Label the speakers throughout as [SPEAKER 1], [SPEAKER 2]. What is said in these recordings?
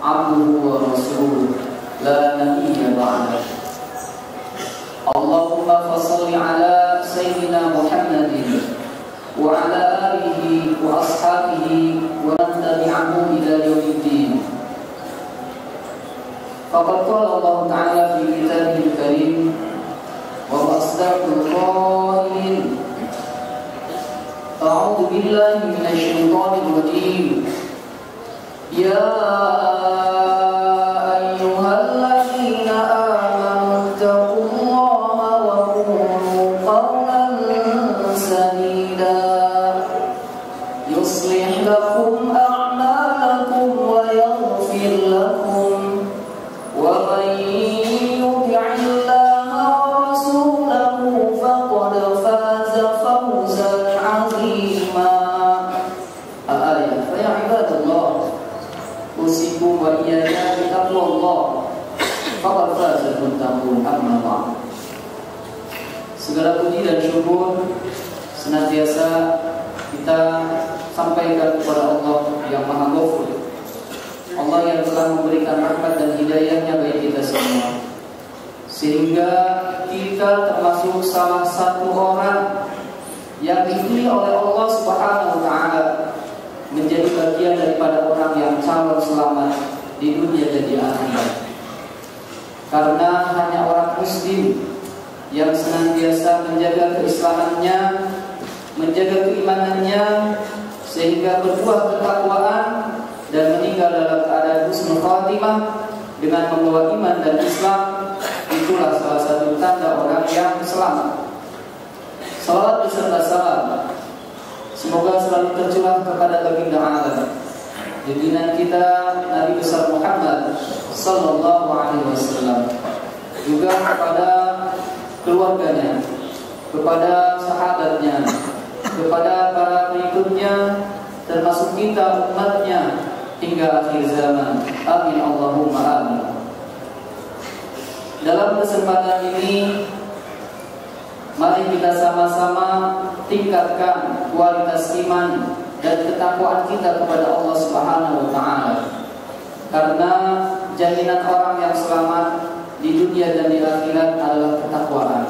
[SPEAKER 1] عبده ورسوله لا نبي بعده. اللهم فصل على سيدنا محمد وعلى آله وأصحابه ومن تبعه إلى يوم الدين. فقد قال الله تعالى في كتابه الكريم وهو أصدق القائلين: أعوذ بالله من الشيطان الرجيم. يا أيها الذين آمنوا اتقوا الله وقولوا قولا سديدا يصلح لكم أعمالكم ويغفر لكم ومن يطع الله ورسوله فقد فاز فوزا عظيما. الآية. فيا عباد الله أوصيكم وإياي بتقوى الله فقد فاز المتقون. أما بعد. Segala puji dan syukur senantiasa kita sampaikan kepada Allah yang Maha Ghafur, Allah yang telah memberikan rahmat dan hidayahnya bagi kita semua, sehingga kita termasuk salah satu orang yang dipilih oleh Allah Subhanahu wa Ta'ala menjadi bagian daripada orang yang calon selamat di dunia dan di akhirat. Karena hanya orang Muslim yang senantiasa menjaga keislamannya, menjaga keimanannya, sehingga berbuah ketakwaan dan meninggal dalam keadaan husnul khatimah dengan membawa iman dan Islam, itulah salah satu tanda orang yang selamat. Salawat beserta salam semoga selalu tercurah kepada baginda alam, junjungan kita Nabi besar Muhammad sallallahu alaihi wasallam, juga kepada keluarganya, kepada sahabatnya, kepada para pengikutnya, termasuk kita umatnya hingga akhir zaman. Amin Allahumma amin. Dalam kesempatan ini, mari kita sama-sama tingkatkan kualitas iman dan ketakwaan kita kepada Allah Subhanahu wa Ta'ala. Karena jaminan orang yang selamat di dunia dan di akhirat adalah ketakwaan.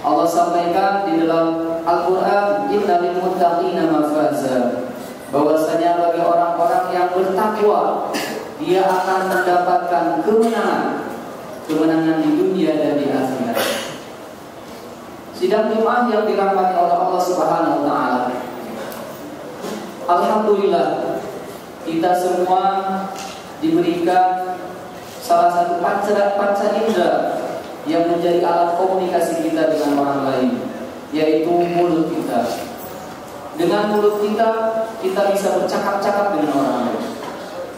[SPEAKER 1] Allah sampaikan di dalam Al-Quran, innal muttaqina mafaza, bahwasanya bagi orang-orang yang bertakwa, dia akan mendapatkan kemenangan di dunia dan di akhirat. Sidang jemaah yang dirahmati oleh Allah Subhanahu wa Ta'ala, alhamdulillah kita semua diberikan salah satu panca indera yang menjadi alat komunikasi kita dengan orang lain, yaitu mulut kita. Dengan mulut kita, kita bisa bercakap-cakap dengan orang lain.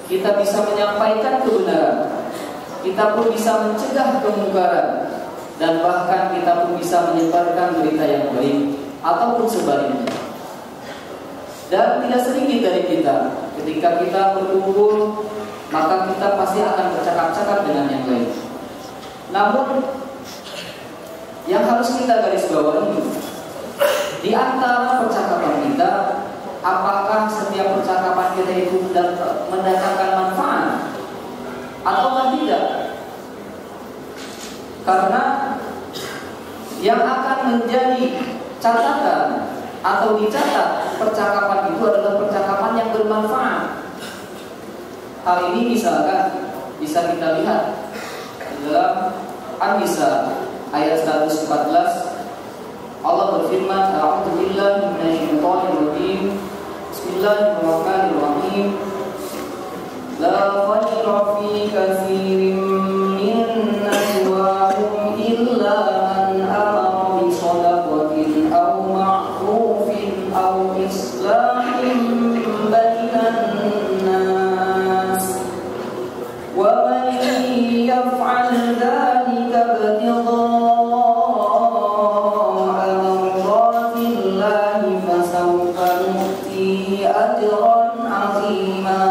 [SPEAKER 1] Kita bisa menyampaikan kebenaran. Kita pun bisa mencegah kemungkaran. Dan bahkan kita pun bisa menyebarkan berita yang baik, ataupun sebaliknya. Dan tidak sedikit dari kita, ketika kita berkumpul, maka kita pasti akan bercakap-cakap dengan yang lain. Namun yang harus kita garis bawahi, di antara percakapan kita, apakah setiap percakapan kita itu mendatangkan manfaat atau tidak? Karena yang akan menjadi catatan atau dicatat percakapan itu adalah percakapan yang bermanfaat. Hal ini misalkan bisa kita lihat di dalam An-Nisa ayat 114. Allah berfirman, a'udzu billahi minasyaitonir rajim. Bismillahirrahmanirrahim. La khayra fi katsirin min najwahum illa man amara bi shadaqatin aw ma'rufin aw islahin bainan nas. Wa man yaf'al dhalika ibtigha'a mardatillahi fasawfa nu'tihi ajran 'azima.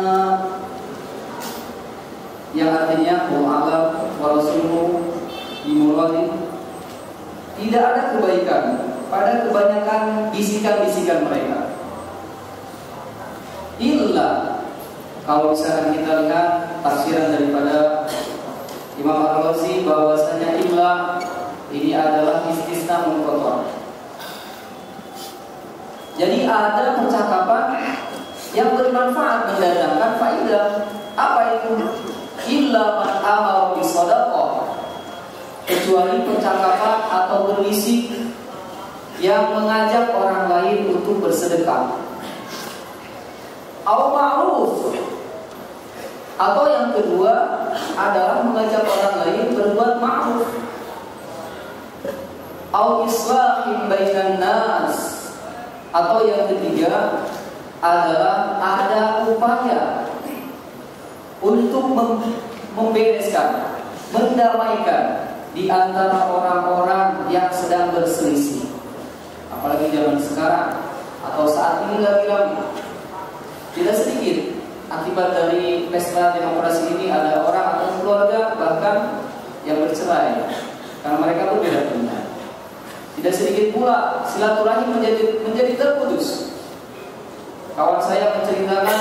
[SPEAKER 1] Yang artinya Allah wa rasuluhu dimurwati, tidak ada kebaikan pada kebanyakan bisikan-bisikan mereka, illa Kalau misalkan kita lihat tafsiran daripada Imam Ar-Razi bahwasanya illa ini adalah istisna munqati'. Jadi ada percakapan yang bermanfaat mendatangkan faedah. Apa itu? Illa man amara bi shadaqah. Kecuali percakapan atau berbisik yang mengajak orang lain untuk bersedekah. Aw ma'ruf. Atau yang kedua adalah mengajak orang lain berbuat ma'ruf. Aw islahin bainan nas. Atau yang ketiga adalah ada upaya untuk membereskan, mendamaikan di antara orang-orang yang sedang berselisih. Apalagi zaman sekarang atau saat ini lagi-lagi tidak sedikit akibat dari pesta demokrasi ini ada orang atau keluarga bahkan yang bercerai karena mereka berbeda pendapat. Tidak sedikit pula silaturahim menjadi terputus. Kawan saya menceritakan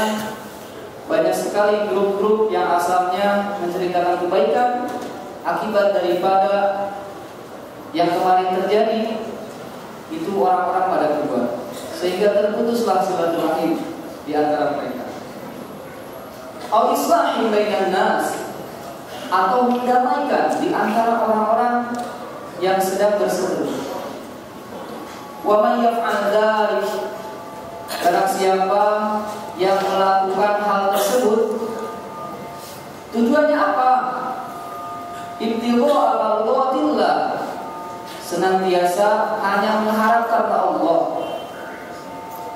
[SPEAKER 1] banyak sekali grup-grup yang asalnya menceritakan kebaikan akibat daripada yang kemarin terjadi itu orang-orang pada berubah sehingga terputuslah silaturahim di antara mereka. Au islahin bainan nas, atau mendamaikan di antara orang-orang yang sedang berseteru. Wa man yaf'al dzalik, barang siapa yang melakukan hal tersebut tujuannya apa? Ibtigha al-mardatillah, senantiasa hanya mengharap karena Allah,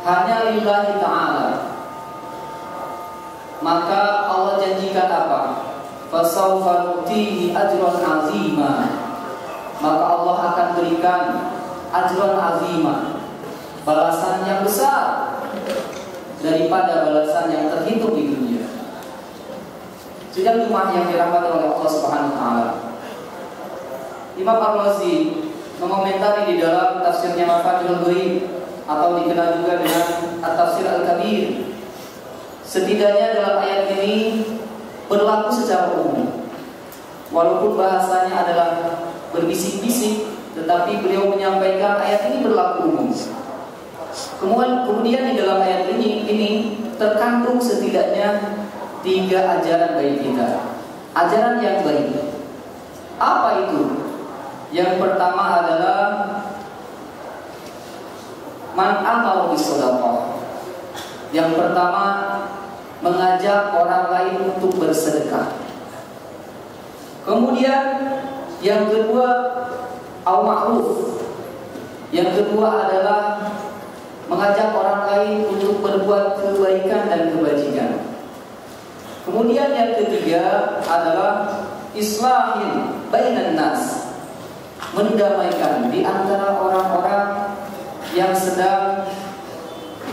[SPEAKER 1] hanya lillahi ta'ala, maka Allah janjikan apa? Fasawfa nutihi ajran azima, maka Allah akan berikan ajran azima, balasan yang besar daripada balasan yang terhitung di dunia. Sidang Jumat yang dirahmati oleh Allah Subhanahu wa taala. Imam Ar-Razi mengomentari di dalam tafsirnya Mafatihul Ghaib atau dikenal juga dengan At-Tafsir Al-Kabir. Setidaknya dalam ayat ini berlaku secara umum. Walaupun bahasanya adalah berbisik-bisik, tetapi beliau menyampaikan ayat ini berlaku umum. Kemudian di dalam ayat ini terkandung setidaknya 3 ajaran baik kita. Ajaran yang baik. Apa itu? Yang pertama adalah man amara bis shadaqah. Yang pertama mengajak orang lain untuk bersedekah. Kemudian yang kedua au ma'ruf. Yang kedua adalah mengajak orang lain untuk berbuat kebaikan dan kebajikan. Kemudian yang ketiga adalah islahin bainan nas, mendamaikan di antara orang-orang yang sedang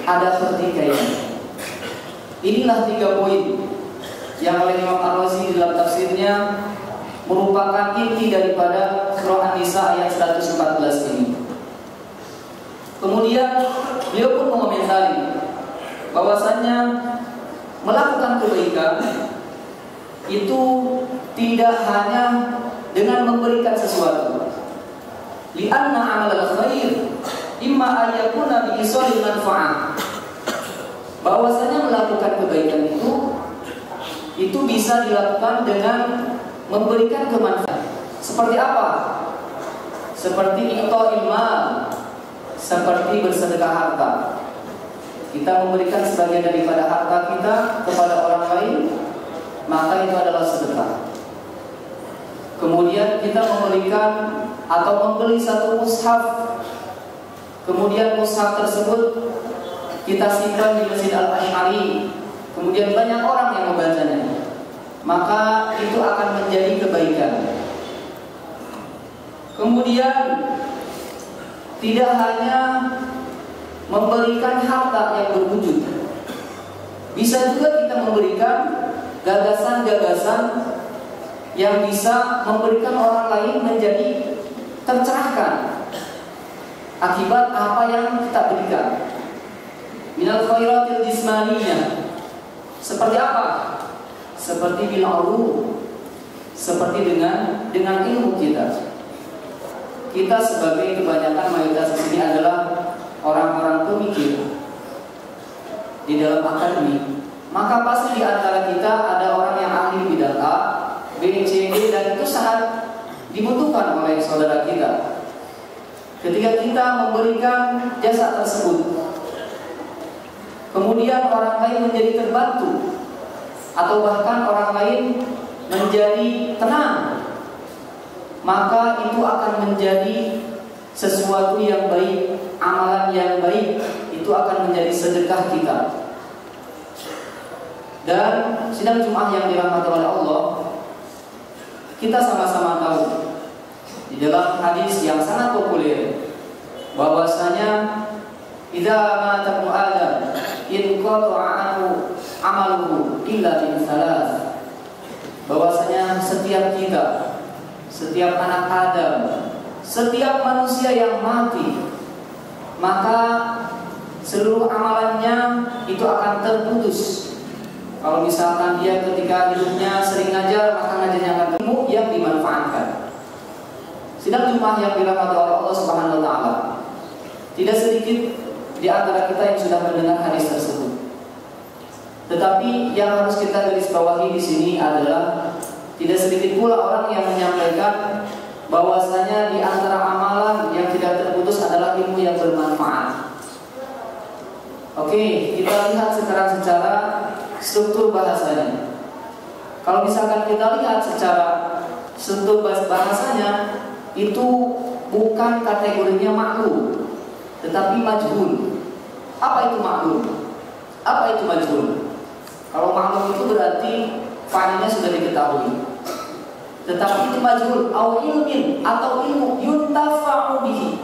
[SPEAKER 1] ada pertikaian. Inilah 3 poin yang oleh Imam Ar-Razi dalam tafsirnya merupakan inti daripada surah An-Nisa ayat 114 ini. Kemudian beliau pun mengomentari bahwasannya melakukan kebaikan itu tidak hanya dengan memberikan sesuatu. Li'anna 'amalal khair imma ayyakuna bi isalil manfa'ah. Bahwasanya melakukan kebaikan itu bisa dilakukan dengan memberikan kemanfaatan. Seperti apa? Seperti i'ta'il mal, seperti bersedekah harta. Kita memberikan sebagian daripada harta kita kepada orang lain, maka itu adalah sedekah. Kemudian kita memberikan atau membeli satu mushaf, kemudian mushaf tersebut kita simpan di Masjid Al-Asy'ari, kemudian banyak orang yang membacanya, maka itu akan menjadi kebaikan. Kemudian tidak hanya memberikan harta yang berwujud, bisa juga kita memberikan gagasan-gagasan yang bisa memberikan orang lain menjadi tercerahkan akibat apa yang kita berikan. Minal khairatil jismaniyah, Seperti apa? Seperti bil ulum, seperti dengan ilmu kita. Kita sebagai kebanyakan mayoritas di sini adalah orang-orang pemikir di dalam akademik. Maka pasti di antara kita ada orang yang ahli bidang A, B, C, D, dan itu sangat dibutuhkan oleh saudara kita. Ketika kita memberikan jasa tersebut, kemudian orang lain menjadi terbantu, atau bahkan orang lain menjadi tenang, maka itu akan menjadi sesuatu yang baik, amalan yang baik, itu akan menjadi sedekah kita. Dan sidang Jumat yang dirahmati oleh Allah, kita sama-sama tahu di dalam hadis yang sangat populer bahwasanya idza mata ibnu Adam in qata'a anhu amaluhu illa min thalath, bahwasanya setiap kita, setiap anak Adam, setiap manusia yang mati, maka seluruh amalannya itu akan terputus. Kalau misalkan dia ketika hidupnya sering ngajar, maka ngajarnya akan ilmu yang dimanfaatkan. Sidang Jumat yang dirahmati oleh Allah Subhanahu wa taala, tidak sedikit di antara kita yang sudah mendengar hadis tersebut. Tetapi yang harus kita garis bawahi di sini adalah tidak sedikit pula orang yang menyampaikan bahwasanya di antara amalan yang tidak terputus adalah ilmu yang bermanfaat. Oke, kita lihat secara struktur bahasanya. Kalau misalkan kita lihat secara struktur bahasanya, itu bukan kategorinya maklum, tetapi majhul. Apa itu maklum? Apa itu majhul? Kalau maklum itu berarti fa'ilnya sudah diketahui. Tetapi itu majhul, au ilmin, atau ilmu yuntafa'u bihi,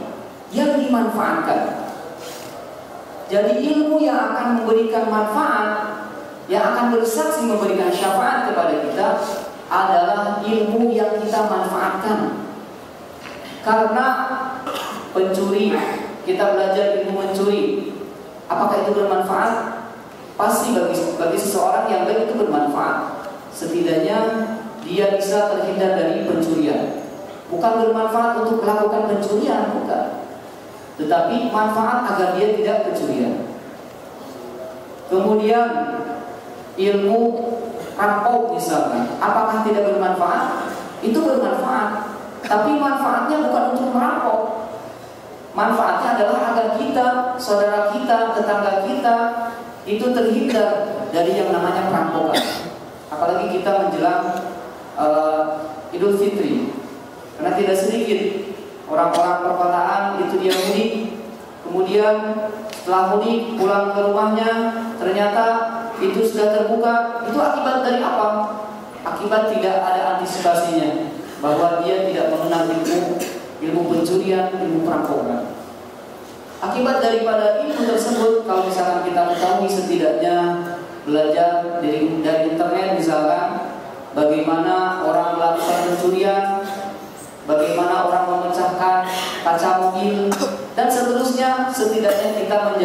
[SPEAKER 1] yang dimanfaatkan. Jadi ilmu yang akan memberikan manfaat, yang akan bersaksi memberikan syafaat kepada kita adalah ilmu yang kita manfaatkan. Karena pencuri, kita belajar ilmu mencuri, apakah itu bermanfaat? Pasti bagi seseorang yang baik itu bermanfaat. Setidaknya dia bisa terhindar dari pencurian. Bukan bermanfaat untuk melakukan pencurian, bukan. Tetapi manfaat agar dia tidak pencurian. Kemudian ilmu rampok misalkan, apakah tidak bermanfaat? Itu bermanfaat. Tapi manfaatnya bukan untuk merampok. Manfaatnya adalah agar kita, saudara kita, tetangga kita itu terhindar dari yang namanya perampokan. Apalagi kita menjelang Idul Fitri. Karena tidak sedikit orang-orang perkotaan itu dia mudik, kemudian setelah mudik pulang ke rumahnya ternyata itu sudah terbuka. Itu akibat dari apa? Akibat tidak ada antisipasinya, bahwa dia tidak mengenal ilmu pencurian, ilmu perampokan. Akibat daripada ilmu tersebut, kalau misalkan kita ketahui, setidaknya belajar dari internet misalkan, bagaimana orang melakukan pencurian, bagaimana orang memecahkan kaca mobil, dan seterusnya, setidaknya kita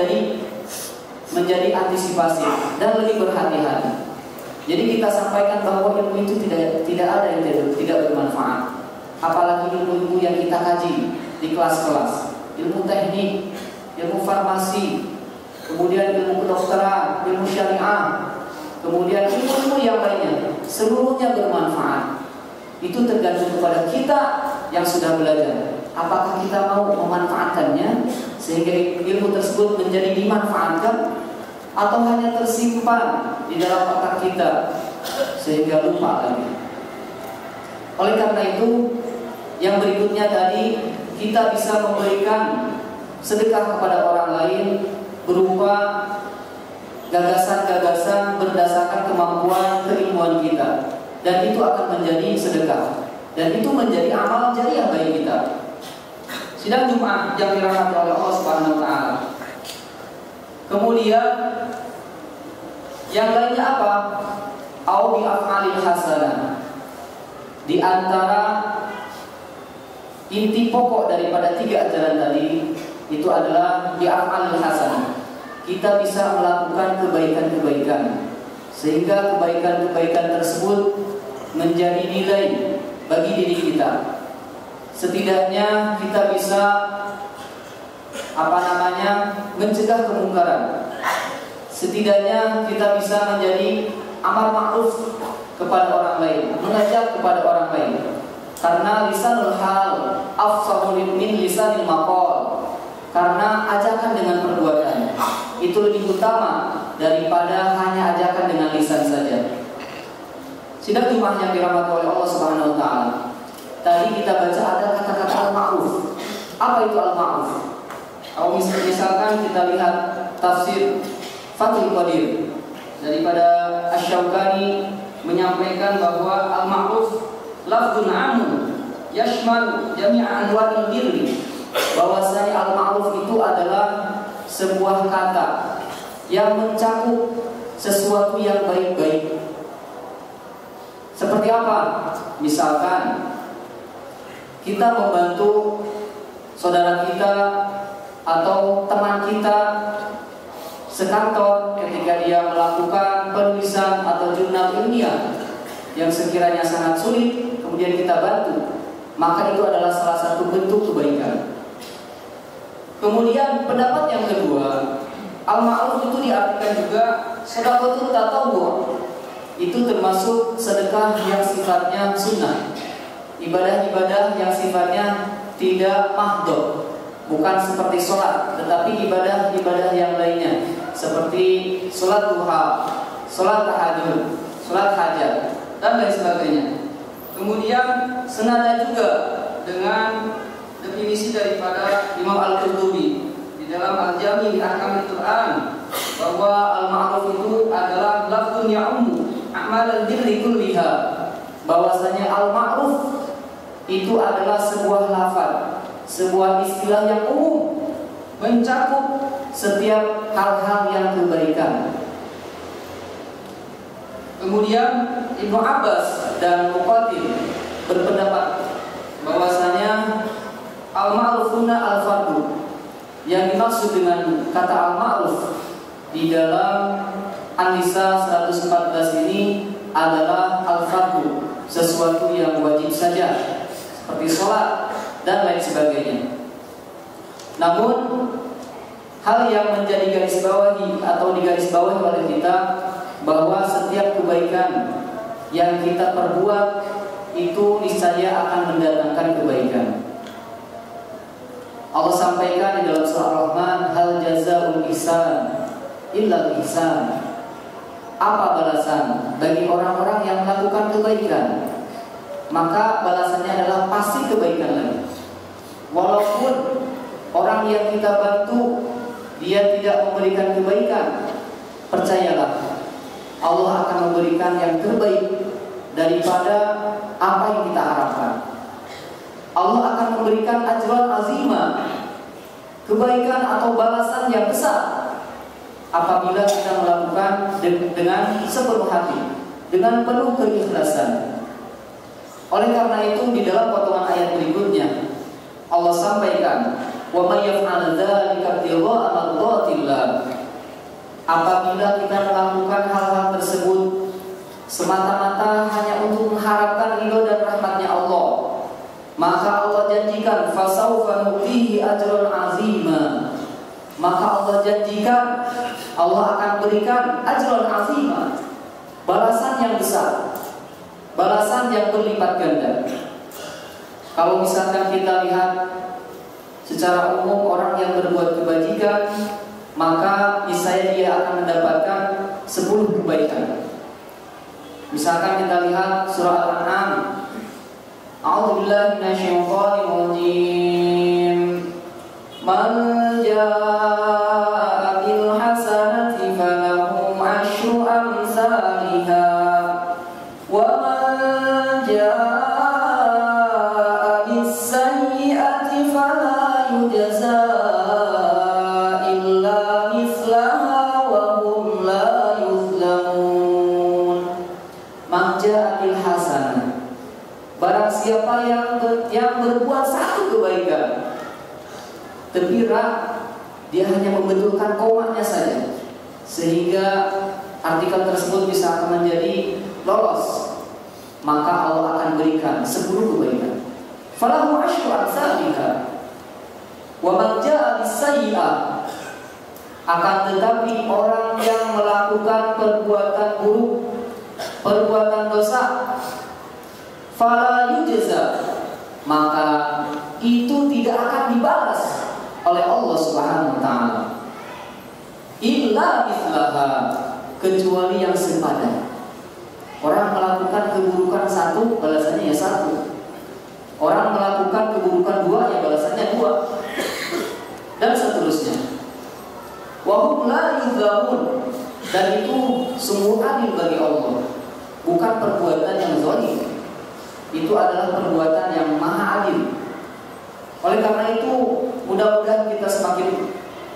[SPEAKER 1] menjadi antisipasi dan lebih berhati-hati. Jadi kita sampaikan bahwa ilmu itu tidak ada yang tidak bermanfaat. Apalagi ilmu-ilmu yang kita kaji di kelas-kelas, ilmu teknik, ilmu farmasi, kemudian ilmu kedokteran, ilmu syariah, kemudian ilmu-ilmu yang lainnya, seluruhnya bermanfaat. Itu tergantung kepada kita yang sudah belajar. Apakah kita mau memanfaatkannya sehingga ilmu tersebut menjadi dimanfaatkan, atau hanya tersimpan di dalam otak kita sehingga lupa lagi. Oleh karena itu, yang berikutnya tadi, kita bisa memberikan sedekah kepada orang lain berupa gagasan-gagasan berdasarkan kemampuan keilmuan kita, dan itu akan menjadi sedekah, dan itu menjadi amal jariah bagi kita. Sidang Jumat yang dirahmati oleh Allah Subhanahu wa taala. Kemudian yang lainnya apa? Au bi af'alil hasanah. Di antara inti pokok daripada tiga ajaran tadi itu adalah bi af'alil hasanah. Kita bisa melakukan kebaikan-kebaikan sehingga kebaikan-kebaikan tersebut menjadi nilai bagi diri kita. Setidaknya kita bisa mencegah kemungkaran. Setidaknya kita bisa menjadi amar ma'ruf kepada orang lain, mengajak kepada orang lain. Karena lisanul hal afsahu min lisanil maqal. Karena ajakan dengan perbuatan itu lebih utama daripada hanya ajakan dengan lisan saja. Sidang Jumat yang dirahmati oleh Allah Subhanahu wa taala. Tadi kita baca ada kata-kata al-ma'ruf. Apa itu al-ma'ruf? Kalau misalkan kita lihat tafsir Fathul Qadir daripada Asy-Syaukani menyampaikan bahwa al-ma'ruf lafdzun 'amun yashmal jami'a anwa'il birri. Bahwasanya al-ma'ruf itu adalah sebuah kata yang mencakup sesuatu yang baik-baik. Seperti apa? Misalkan kita membantu saudara kita atau teman kita sekantor ketika dia melakukan penulisan atau jurnal ilmiah yang sekiranya sangat sulit, kemudian kita bantu, maka itu adalah salah satu bentuk kebaikan. Kemudian pendapat yang kedua, al-ma'ruf itu diartikan juga sedekahul tatawwu'. Itu termasuk sedekah yang sifatnya sunnah, ibadah-ibadah yang sifatnya tidak mahdhur, bukan seperti sholat, tetapi ibadah-ibadah yang lainnya seperti sholat duha, sholat tahajud, sholat hajat, dan lain sebagainya. Kemudian senada juga dengan definisi daripada Imam Al-Qurtubi di dalam Al-Jami' li Ahkamil Quran, bahwa al-ma'ruf itu adalah lafdzun ya'ummu a'malal birri kulliha. Bahwasanya al-ma'ruf itu adalah sebuah lafaz, sebuah istilah yang umum, mencakup setiap hal-hal yang kebaikan. Kemudian Ibnu Abbas dan Muqatil berpendapat bahwasanya al-ma'rufuna al-fardu. Yang dimaksud dengan kata al-ma'ruf di dalam An-Nisa 114 ini adalah al-fardu, sesuatu yang wajib saja seperti sholat dan lain sebagainya. Namun hal yang menjadi garis bawahi atau digarisbawahi oleh kita, bahwa setiap kebaikan yang kita perbuat itu niscaya akan mendatangkan kebaikan. Allah sampaikan di dalam surah Ar-Rahman, hal jazaa'ul ihsan illa ihsan. Apa balasan bagi orang-orang yang melakukan kebaikan? Maka balasannya adalah pasti kebaikan lagi. Walaupun orang yang kita bantu dia tidak memberikan kebaikan, percayalah Allah akan memberikan yang terbaik daripada apa yang kita harapkan. Allah akan memberikan ajran azimah, kebaikan atau balasan yang besar apabila kita melakukan dengan sepenuh hati, dengan penuh keikhlasan. Oleh karena itu di dalam potongan ayat berikutnya Allah sampaikan, wa may yaf'al dzalika ibtigha'a mardatillah. Apabila kita melakukan hal-hal tersebut semata-mata hanya untuk mengharapkan ridho dan rahmatnya Allah, maka Allah janjikan fasawfa nu'tihi ajran 'azima. Maka Allah janjikan Allah akan berikan ajran 'azima, balasan yang besar, balasan yang berlipat ganda. Kalau misalkan kita lihat secara umum orang yang berbuat kebajikan, maka niscaya dia akan mendapatkan 10 kebaikan. Misalkan kita lihat surah Al-An'am, a'udzubillahi minasyaitonir rajim. Man jaa'a bil hasanati falahu asyru amsalihha wa man jaa'a bis sayyi'ati fala yujzaa illa mithlaha wa hum la yuzlamun. Man jaa'a bil hasanah, barang siapa yang berbuat satu kebaikan, terkira dia hanya membetulkan komanya saja, sehingga artikel tersebut bisa akan menjadi lolos, maka Allah akan berikan 10 kebaikan. Falahu asyru amsalihha. Wa man jaa'a bis-sayyi'ah, akan tetapi orang yang melakukan perbuatan buruk, perbuatan dosa, fala yujza, maka itu tidak akan dibalas oleh Allah Subhanahu wa taala. Illa mithlaha, kecuali yang sepadan. Orang melakukan keburukan 1, balasannya ya 1. Orang melakukan keburukan 2, ya balasannya 2. Dan seterusnya. Wa hum la yuzlamun, dan itu sungguh adil bagi Allah. Bukan perbuatan yang zalim. Itu adalah perbuatan yang maha adil. Oleh karena itu, mudah-mudahan kita semakin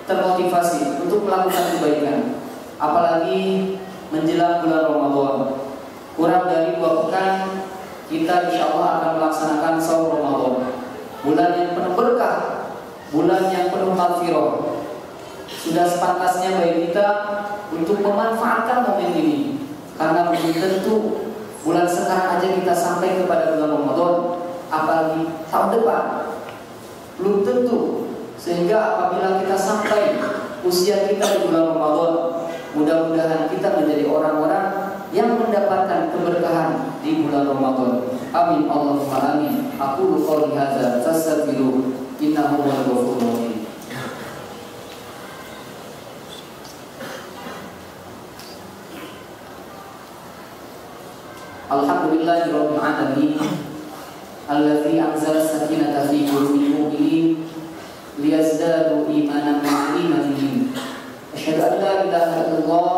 [SPEAKER 1] termotivasi untuk melakukan kebaikan. Apalagi menjelang bulan Ramadan. Kurang dari 2 pekan kita insya Allah akan melaksanakan shaum Ramadan. Bulan yang penuh berkah, bulan yang penuh maghfirah. Sudah sepantasnya bagi kita untuk memanfaatkan momen ini, karena belum tentu bulan sekarang aja kita sampai kepada bulan Ramadan, apalagi tahun depan belum tentu. Sehingga apabila kita sampai usia kita di bulan Ramadan, mudah-mudahan kita menjadi orang-orang yang mendapatkan keberkahan di bulan Ramadan. Amin Allahumma amin. Aqulu qouli hadza fastaghfiruh innahu huwal ghafurur rahim. Alhamdulillahirabbil alamin allazi anzala sakinata fi qulubil mu'minin liyazdadu imanan ma'a imanihim. Asyhadu an la ilaha illallah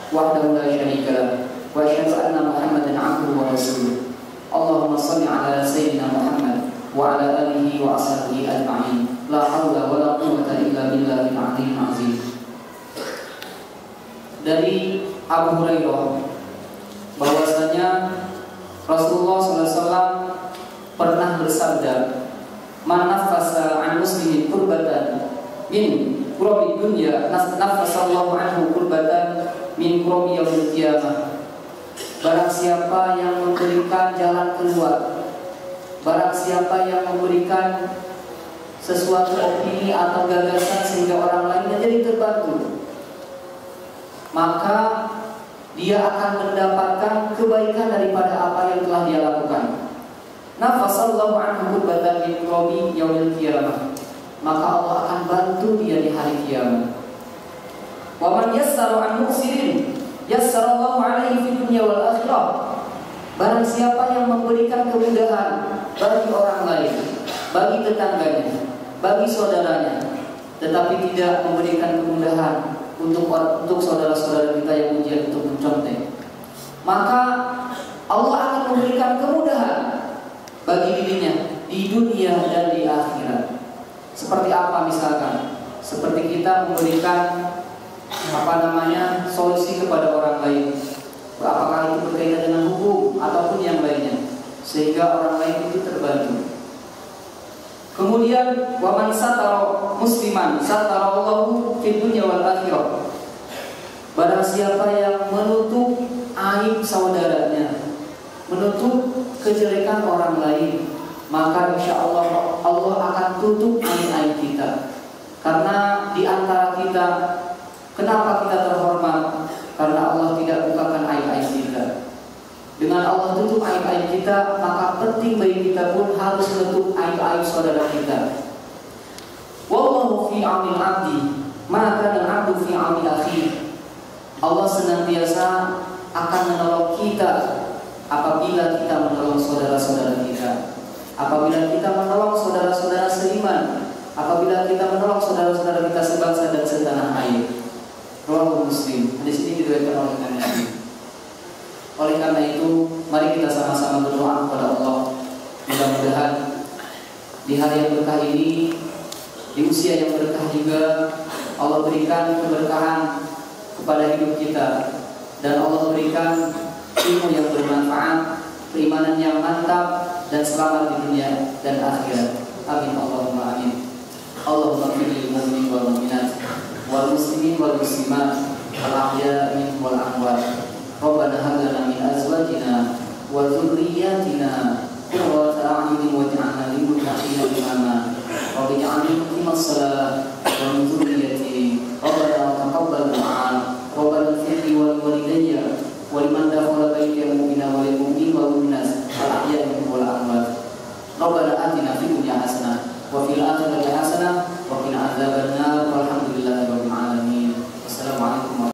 [SPEAKER 1] wahdahu la syarika lah wa asyhadu anna Muhammadan 'abduhu wa rasuluh. Allahumma shalli 'ala sayyidina Muhammad wa 'ala alihi wa ashabihi ajma'in. La haula wa la quwwata illa billahil 'aliyyil 'azim. Dari Abu Hurairah bahwasanya Rasulullah SAW pernah bersabda, "Man nafasa an muslimin kurbatan min kurabi dunya, nafasallahu anhu kurbatan min kurabi yaumil qiyamah." Barang siapa yang memberikan jalan keluar, barang siapa yang memberikan sesuatu opini atau gagasan sehingga orang lain menjadi terbantu, maka dia akan mendapatkan kebaikan daripada apa yang telah dia lakukan. Nafasallahu anhu kurbatan min kurabi yaumil qiyamah, maka Allah akan bantu dia di hari kiamat. Wa man yassara an muqsirin yassarallahu alaihi fid dunya wal akhirah. Barang siapa yang memberikan kemudahan bagi orang lain, bagi tetangganya, bagi saudaranya, tetapi tidak memberikan kemudahan untuk saudara-saudara kita yang ujian untuk mencontek, maka Allah akan memberikan kemudahan bagi dirinya di dunia dan di akhirat. Seperti apa misalkan? Seperti kita memberikan solusi kepada orang lain, apakah itu berkaitan dengan hukum ataupun yang lainnya, sehingga orang lain itu terbantu. Kemudian waman satara musliman satara Allahu fid dunya wal akhirah. Barang siapa yang menutup aib saudaranya, menutup kejelekan orang lain, maka insya Allah Allah akan tutup aib-aib kita. Karena di antara kita, kenapa kita terhormat? Karena Allah tidak bukakan aib-aib kita. Dengan Allah tutup aib-aib kita, maka penting bagi kita pun harus menutup aib-aib saudara kita. Wallahu fi 'aunil 'abdi, ma kana al-'abdu fi 'auni akhihi. Allah senantiasa akan menolong kita apabila kita menolong saudara-saudara kita. Apabila kita menolong saudara-saudara seiman, apabila kita menolong saudara-saudara kita sebangsa dan setanah air. Rawahu Muslim. Hadis ini diriwayatkan oleh Nabi. Oleh karena itu, mari kita sama-sama berdoa kepada Allah. Mudah-mudahan di hari yang berkah ini, di usia yang berkah juga, Allah berikan keberkahan kepada hidup kita, dan Allah berikan ilmu yang bermanfaat, keimanan yang mantap, dan selamat di dunia dan akhirat. Amin Allahumma amin. Allahumma qil lil mu'minin wal mu'minat wal muslimin wal muslimat الأحياء منهم والأموات ربنا هب لنا من أزواجنا وذرياتنا قرة أعين واجعلنا للمتقين إماما رب اجعلني مقيم الصلاة ومن ذريتي ربنا تقبل دعاء ربنا اغفر لي ولوالدي ولمن دخل بيتي المؤمنين وللمؤمنين والمؤمنات الأحياء منهم والأموات ربنا آتنا في الدنيا حسنة وفي الآخرة حسنة وقنا عذاب النار والحمد لله رب العالمين.